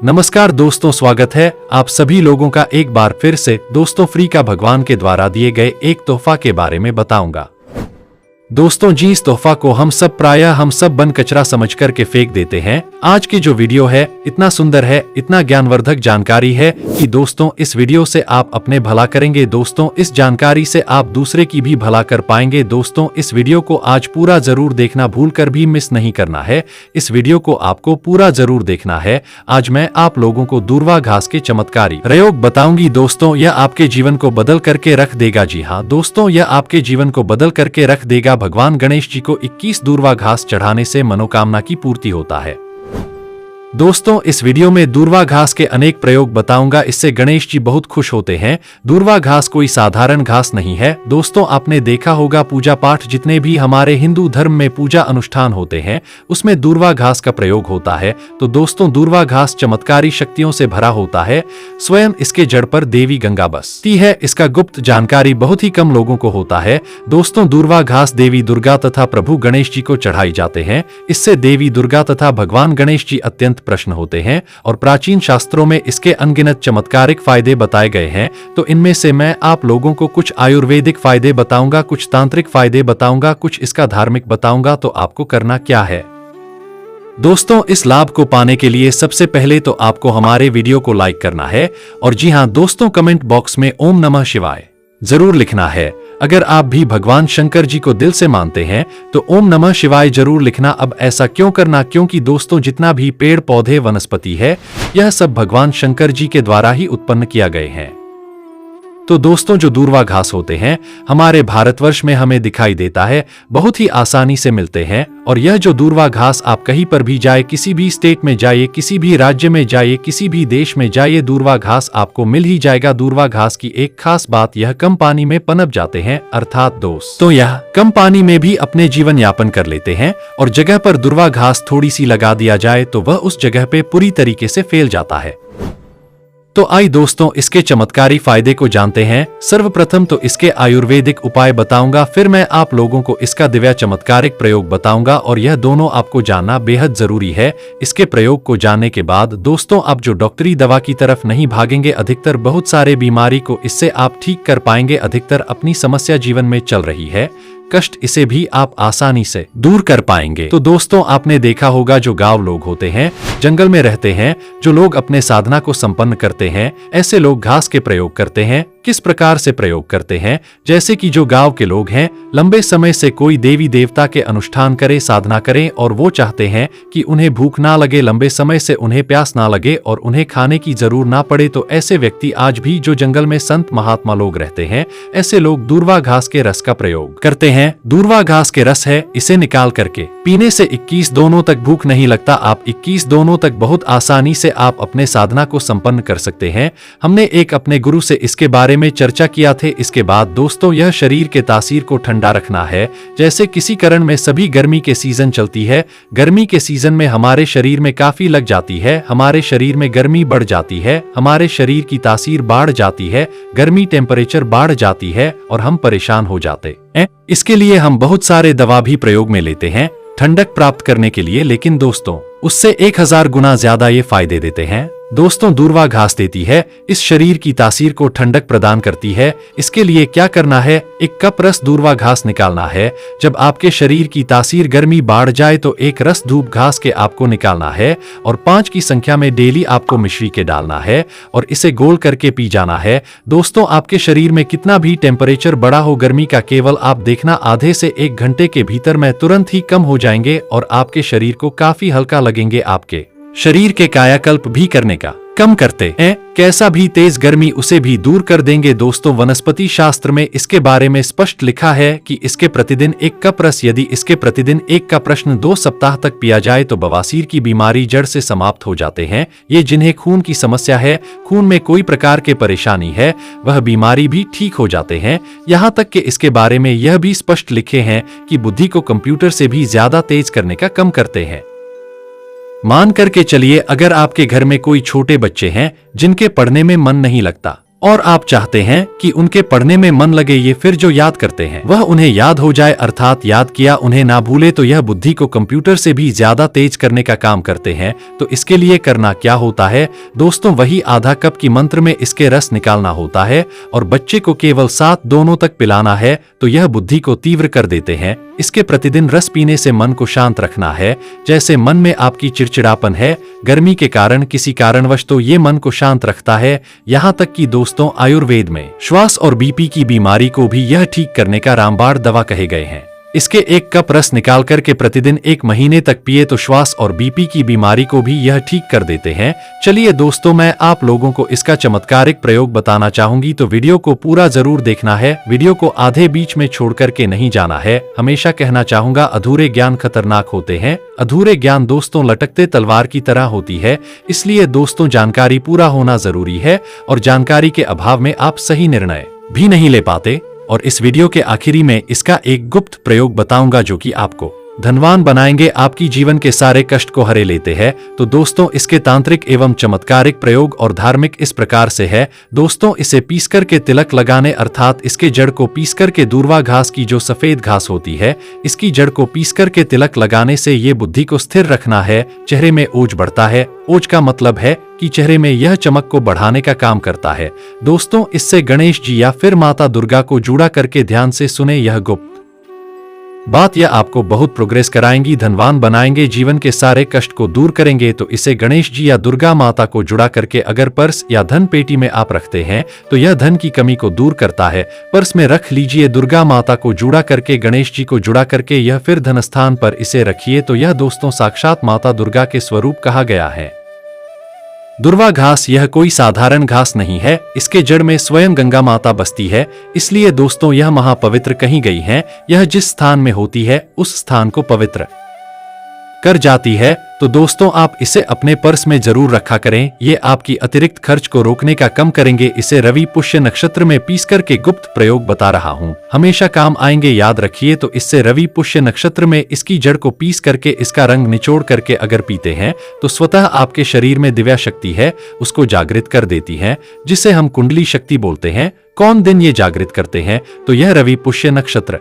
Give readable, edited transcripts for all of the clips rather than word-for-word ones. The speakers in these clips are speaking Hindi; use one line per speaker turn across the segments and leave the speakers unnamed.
नमस्कार दोस्तों, स्वागत है आप सभी लोगों का एक बार फिर से। दोस्तों, फ्री का भगवान के द्वारा दिए गए एक तोहफा के बारे में बताऊंगा। दोस्तों जी, इस तोहफा को हम सब बन कचरा समझ करके फेंक देते हैं। आज की जो वीडियो है इतना सुंदर है, इतना ज्ञानवर्धक जानकारी है कि दोस्तों इस वीडियो से आप अपने भला करेंगे। दोस्तों, इस जानकारी से आप दूसरे की भी भला कर पाएंगे। दोस्तों, इस वीडियो को आज पूरा जरूर देखना, भूल कर भी मिस नहीं करना है। इस वीडियो को आपको पूरा जरूर देखना है। आज मैं आप लोगों को दूर्वा घास के चमत्कारी प्रयोग बताऊंगी। दोस्तों, यह आपके जीवन को बदल करके रख देगा। जी हाँ दोस्तों, यह आपके जीवन को बदल करके रख देगा। भगवान गणेश जी को 21 दूर्वा घास चढ़ाने से मनोकामना की पूर्ति होता है। दोस्तों, इस वीडियो में दूर्वा घास के अनेक प्रयोग बताऊंगा, इससे गणेश जी बहुत खुश होते हैं। दूर्वा घास कोई साधारण घास नहीं है। दोस्तों, आपने देखा होगा पूजा पाठ जितने भी हमारे हिंदू धर्म में पूजा अनुष्ठान होते हैं उसमें दूर्वा घास का प्रयोग होता है। तो दोस्तों, दूर्वा घास चमत्कारी शक्तियों से भरा होता है। स्वयं इसके जड़ पर देवी गंगा बसती है। इसका गुप्त जानकारी बहुत ही कम लोगों को होता है। दोस्तों, दूर्वा घास देवी दुर्गा तथा प्रभु गणेश जी को चढ़ाई जाते हैं। इससे देवी दुर्गा तथा भगवान गणेश जी अत्यंत प्रश्न होते हैं और प्राचीन शास्त्रों में इसके अनगिनत चमत्कारिक फायदे बताए गए हैं। तो इनमें से मैं आप लोगों को कुछ आयुर्वेदिक फायदे बताऊंगा, कुछ तांत्रिक फायदे बताऊंगा, कुछ इसका धार्मिक बताऊंगा। तो आपको करना क्या है दोस्तों, इस लाभ को पाने के लिए सबसे पहले तो आपको हमारे वीडियो को लाइक करना है और जी हां दोस्तों, कमेंट बॉक्स में ओम नमः शिवाय जरूर लिखना है। अगर आप भी भगवान शंकर जी को दिल से मानते हैं तो ओम नमः शिवाय जरूर लिखना। अब ऐसा क्यों करना? क्योंकि दोस्तों, जितना भी पेड़ पौधे वनस्पति है यह सब भगवान शंकर जी के द्वारा ही उत्पन्न किया गए हैं। तो दोस्तों, जो दूर्वा घास होते हैं हमारे भारतवर्ष में हमें दिखाई देता है, बहुत ही आसानी से मिलते हैं। और यह जो दूर्वा घास आप कहीं पर भी जाए, किसी भी स्टेट में जाइए, किसी भी राज्य में जाइए, किसी भी देश में जाइए, दूर्वा घास आपको मिल ही जाएगा। दूर्वा घास की एक खास बात, यह कम पानी में पनप जाते हैं, अर्थात दोस्तों यह कम पानी में भी अपने जीवन यापन कर लेते हैं। और जगह पर दूर्वा घास थोड़ी सी लगा दिया जाए तो वह उस जगह पे पूरी तरीके से फैल जाता है। तो आई दोस्तों, इसके चमत्कारी फायदे को जानते हैं। सर्वप्रथम तो इसके आयुर्वेदिक उपाय बताऊंगा, फिर मैं आप लोगों को इसका दिव्य चमत्कारिक प्रयोग बताऊंगा और यह दोनों आपको जानना बेहद जरूरी है। इसके प्रयोग को जानने के बाद दोस्तों, आप जो डॉक्टरी दवा की तरफ नहीं भागेंगे, अधिकतर बहुत सारे बीमारी को इससे आप ठीक कर पाएंगे। अधिकतर अपनी समस्या जीवन में चल रही है कष्ट, इसे भी आप आसानी से दूर कर पाएंगे। तो दोस्तों, आपने देखा होगा जो गांव लोग होते हैं, जंगल में रहते हैं, जो लोग अपने साधना को संपन्न करते हैं, ऐसे लोग घास के प्रयोग करते हैं। किस प्रकार से प्रयोग करते हैं? जैसे कि जो गांव के लोग हैं, लंबे समय से कोई देवी देवता के अनुष्ठान करें, साधना करें और वो चाहते हैं कि उन्हें भूख ना लगे, लंबे समय से उन्हें प्यास ना लगे और उन्हें खाने की जरूर ना पड़े। तो ऐसे व्यक्ति आज भी जो जंगल में संत महात्मा लोग रहते हैं, ऐसे लोग दूर्वा घास के रस का प्रयोग करते हैं। दूर्वा घास के रस है, इसे निकाल करके पीने से 21 दिनों तक भूख नहीं लगता। आप 21 दिनों तक बहुत आसानी से आप अपने साधना को संपन्न कर सकते हैं। हमने एक अपने गुरु से इसके बारे में चर्चा किया थे। इसके बाद दोस्तों, यह शरीर के तासीर को ठंडा रखना है। जैसे किसी कारण में सभी गर्मी के सीजन चलती है, गर्मी के सीजन में हमारे शरीर में काफी लग जाती है, हमारे शरीर में गर्मी बढ़ जाती है, हमारे शरीर की तासीर बढ़ जाती है, गर्मी टेम्परेचर बढ़ जाती है और हम परेशान हो जाते हैं। इसके लिए हम बहुत सारे दवा भी प्रयोग में लेते हैं ठंडक प्राप्त करने के लिए, लेकिन दोस्तों उससे 1000 गुना ज्यादा ये फायदे देते हैं। दोस्तों, दूर्वा घास देती है, इस शरीर की तासीर को ठंडक प्रदान करती है। इसके लिए क्या करना है? 1 कप रस दूर्वा घास निकालना है। जब आपके शरीर की तासीर गर्मी बढ़ जाए तो 1 रस धूप घास के आपको निकालना है और 5 की संख्या में डेली आपको मिश्री के डालना है और इसे गोल करके पी जाना है। दोस्तों, आपके शरीर में कितना भी टेम्परेचर बढ़ा हो, गर्मी का केवल आप देखना आधे से 1 घंटे के भीतर में तुरंत ही कम हो जाएंगे और आपके शरीर को काफी हल्का लगेंगे। आपके शरीर के कायाकल्प भी करने का कम करते हैं। कैसा भी तेज गर्मी उसे भी दूर कर देंगे। दोस्तों, वनस्पति शास्त्र में इसके बारे में स्पष्ट लिखा है कि इसके प्रतिदिन 1 कप रस, यदि इसके प्रतिदिन 1 का प्रश्न 2 सप्ताह तक पिया जाए तो बवासीर की बीमारी जड़ से समाप्त हो जाते हैं। ये जिन्हें खून की समस्या है, खून में कोई प्रकार के परेशानी है, वह बीमारी भी ठीक हो जाते हैं। यहाँ तक कि इसके बारे में यह भी स्पष्ट लिखे हैं कि बुद्धि को कंप्यूटर से भी ज्यादा तेज करने का कम करते हैं। मान करके चलिए, अगर आपके घर में कोई छोटे बच्चे हैं जिनके पढ़ने में मन नहीं लगता, और आप चाहते हैं कि उनके पढ़ने में मन लगे, ये फिर जो याद करते हैं वह उन्हें याद हो जाए, अर्थात याद किया उन्हें ना भूले, तो यह बुद्धि को कंप्यूटर से भी ज्यादा तेज करने का काम करते हैं। तो इसके लिए करना क्या होता है दोस्तों, वही आधा कप की मंत्र में इसके रस निकालना होता है और बच्चे को केवल 7 दोनों तक पिलाना है, तो यह बुद्धि को तीव्र कर देते हैं। इसके प्रतिदिन रस पीने से मन को शांत रखना है। जैसे मन में आपकी चिड़चिड़ापन है गर्मी के कारण किसी कारणवश, तो ये मन को शांत रखता है। यहाँ तक कि दोस्तों आयुर्वेद में श्वास और बीपी की बीमारी को भी यह ठीक करने का रामबाण दवा कहे गए हैं। इसके 1 कप रस निकाल करके प्रतिदिन 1 महीने तक पिए तो श्वास और बीपी की बीमारी को भी यह ठीक कर देते हैं। चलिए दोस्तों, मैं आप लोगों को इसका चमत्कारिक प्रयोग बताना चाहूंगी, तो वीडियो को पूरा जरूर देखना है। वीडियो को आधे बीच में छोड़ करके नहीं जाना है। हमेशा कहना चाहूंगा, अधूरे ज्ञान खतरनाक होते हैं। अधूरे ज्ञान दोस्तों लटकते तलवार की तरह होती है, इसलिए दोस्तों जानकारी पूरा होना जरूरी है और जानकारी के अभाव में आप सही निर्णय भी नहीं ले पाते। और इस वीडियो के आखिरी में इसका एक गुप्त प्रयोग बताऊंगा जो कि आपको धनवान बनाएंगे, आपकी जीवन के सारे कष्ट को हरे लेते हैं। तो दोस्तों इसके तांत्रिक एवं चमत्कारिक प्रयोग और धार्मिक इस प्रकार से है। दोस्तों इसे पीस करके तिलक लगाने, अर्थात इसके जड़ को पीस करके दूर्वा घास की जो सफेद घास होती है, इसकी जड़ को पीस करके तिलक लगाने से ये बुद्धि को स्थिर रखना है। चेहरे में ओज बढ़ता है। ओज का मतलब है कि चेहरे में यह चमक को बढ़ाने का काम करता है। दोस्तों इससे गणेश जी या फिर माता दुर्गा को जुड़ा करके ध्यान से सुने, यह गुप्त बात यह आपको बहुत प्रोग्रेस कराएंगी, धनवान बनाएंगे, जीवन के सारे कष्ट को दूर करेंगे। तो इसे गणेश जी या दुर्गा माता को जुड़ा करके अगर पर्स या धन पेटी में आप रखते हैं तो यह धन की कमी को दूर करता है। पर्स में रख लीजिए, दुर्गा माता को जुड़ा करके, गणेश जी को जुड़ा करके, यह फिर धन स्थान पर इसे रखिए। तो यह दोस्तों साक्षात माता दुर्गा के स्वरूप कहा गया है। दूर्वा घास यह कोई साधारण घास नहीं है, इसके जड़ में स्वयं गंगा माता बसती है। इसलिए दोस्तों यह महापवित्र कही गई है। यह जिस स्थान में होती है उस स्थान को पवित्र कर जाती है। तो दोस्तों आप इसे अपने पर्स में जरूर रखा करें, ये आपकी अतिरिक्त खर्च को रोकने का कम करेंगे। इसे रवि पुष्य नक्षत्र में पीस करके गुप्त प्रयोग बता रहा हूँ, हमेशा काम आएंगे, याद रखिए। तो इससे रवि पुष्य नक्षत्र में इसकी जड़ को पीस करके इसका रंग निचोड़ करके अगर पीते हैं तो स्वतः आपके शरीर में दिव्या शक्ति है उसको जागृत कर देती है, जिसे हम कुंडली शक्ति बोलते हैं। कौन दिन ये जागृत करते हैं, तो यह रवि पुष्य नक्षत्र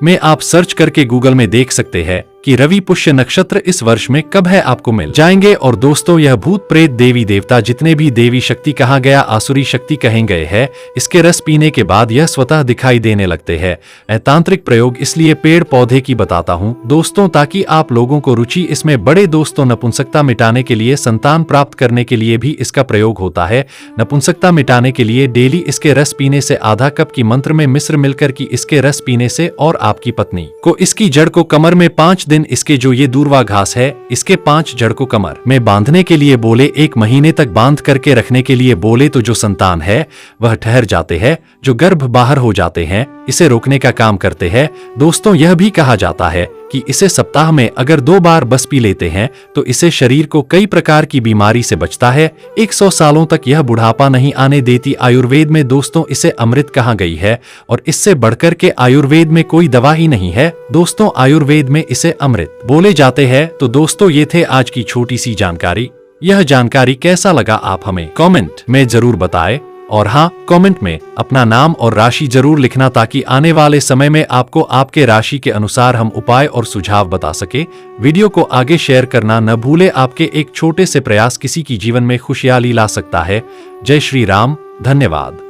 में आप सर्च करके गूगल में देख सकते हैं कि रवि पुष्य नक्षत्र इस वर्ष में कब है, आपको मिल जाएंगे। और दोस्तों यह भूत प्रेत देवी देवता जितने भी देवी शक्ति कहा गया, आसुरी शक्ति कहे गए हैं, इसके रस पीने के बाद यह स्वतः दिखाई देने लगते हैं। तांत्रिक प्रयोग इसलिए पेड़ पौधे की बताता हूँ दोस्तों, ताकि आप लोगों को रुचि इसमें बढ़े। दोस्तों नपुंसकता मिटाने के लिए, संतान प्राप्त करने के लिए भी इसका प्रयोग होता है। नपुंसकता मिटाने के लिए डेली इसके रस पीने से, आधा कप की मंत्र में मिश्र मिलकर की इसके रस पीने से, और आपकी पत्नी को इसकी जड़ को कमर में 5 दिन इसके जो ये दूर्वा घास है इसके 5 जड़ को कमर में बांधने के लिए बोले, 1 महीने तक बांध करके रखने के लिए बोले, तो जो संतान है वह ठहर जाते हैं, जो गर्भ बाहर हो जाते हैं इसे रोकने का काम करते हैं। दोस्तों यह भी कहा जाता है कि इसे सप्ताह में अगर 2 बार बस पी लेते हैं तो इसे शरीर को कई प्रकार की बीमारी से बचता है। 100 सालों तक यह बुढ़ापा नहीं आने देती। आयुर्वेद में दोस्तों इसे अमृत कहा गई है और इससे बढ़कर के आयुर्वेद में कोई दवा ही नहीं है। दोस्तों आयुर्वेद में इसे अमृत बोले जाते हैं। तो दोस्तों ये थे आज की छोटी सी जानकारी। यह जानकारी कैसा लगा आप हमें कमेंट में जरूर बताएं, और हाँ, कमेंट में अपना नाम और राशि जरूर लिखना, ताकि आने वाले समय में आपको आपके राशि के अनुसार हम उपाय और सुझाव बता सके। वीडियो को आगे शेयर करना न भूले, आपके एक छोटे से प्रयास किसी की जीवन में खुशहाली ला सकता है। जय श्री राम, धन्यवाद।